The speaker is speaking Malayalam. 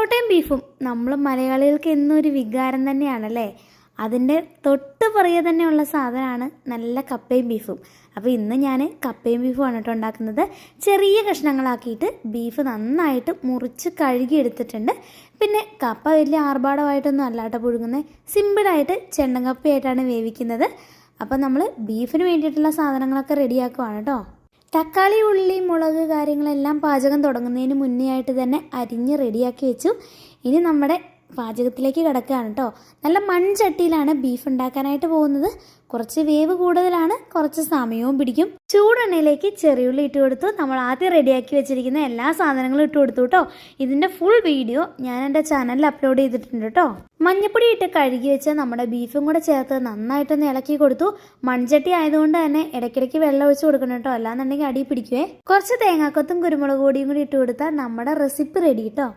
പൊറോട്ടയും ബീഫും നമ്മൾ മലയാളികൾക്ക് എന്നൊരു വികാരം തന്നെയാണല്ലേ. അതിൻ്റെ തൊട്ട് പുറകെ തന്നെയുള്ള സാധനമാണ് നല്ല കപ്പയും ബീഫും. അപ്പോൾ ഇന്ന് ഞാൻ കപ്പയും ബീഫുമാണ് കേട്ടോ ഉണ്ടാക്കുന്നത്. ചെറിയ കഷ്ണങ്ങളാക്കിയിട്ട് ബീഫ് നന്നായിട്ട് മുറിച്ച് കഴുകി എടുത്തിട്ടുണ്ട്. പിന്നെ കപ്പ വലിയ ആർഭാടമായിട്ടൊന്നും അല്ലാട്ടോ പുഴുങ്ങുന്നത്, സിമ്പിളായിട്ട് ചെണ്ടക്കപ്പയായിട്ടാണ് വേവിക്കുന്നത്. അപ്പോൾ നമ്മൾ ബീഫിന് വേണ്ടിയിട്ടുള്ള സാധനങ്ങളൊക്കെ റെഡിയാക്കുവാണ് കേട്ടോ. തക്കാളി, ഉള്ളി, മുളക് കാര്യങ്ങളെല്ലാം പാചകം തുടങ്ങുന്നതിന് മുന്നേ ആയിട്ട് തന്നെ അരിഞ്ഞ് റെഡിയാക്കി വെച്ചു. ഇനി നമ്മുടെ പാചകത്തിലേക്ക് കിടക്കുകയാണ് കേട്ടോ. നല്ല മൺചട്ടിയിലാണ് ബീഫ് ഉണ്ടാക്കാനായിട്ട് പോകുന്നത്. കുറച്ച് വേവ് കൂടുതലാണ്, കുറച്ച് സമയവും പിടിക്കും. ചൂടെണ്ണയിലേക്ക് ചെറിയുള്ളി ഇട്ട് കൊടുത്തു. നമ്മൾ ആദ്യം റെഡിയാക്കി വെച്ചിരിക്കുന്ന എല്ലാ സാധനങ്ങളും ഇട്ട് കൊടുത്തു കേട്ടോ. ഇതിൻ്റെ ഫുൾ വീഡിയോ ഞാൻ എൻ്റെ ചാനലിൽ അപ്ലോഡ് ചെയ്തിട്ടുണ്ട് കേട്ടോ. മഞ്ഞപ്പൊടി ഇട്ട് കഴുകി വെച്ച് നമ്മുടെ ബീഫും കൂടെ ചേർത്ത് നന്നായിട്ടൊന്ന് ഇളക്കി കൊടുത്തു. മൺചട്ടി ആയതുകൊണ്ട് തന്നെ ഇടയ്ക്കിടയ്ക്ക് വെള്ളം ഒഴിച്ച് കൊടുക്കണം കേട്ടോ, അല്ലാന്നുണ്ടെങ്കിൽ അടി പിടിക്കുവേ. കുറച്ച് തേങ്ങാക്കൊത്തും കുരുമുളക് പൊടിയും കൂടി ഇട്ട് കൊടുത്താൽ നമ്മുടെ റെസിപ്പി റെഡി കേട്ടോ.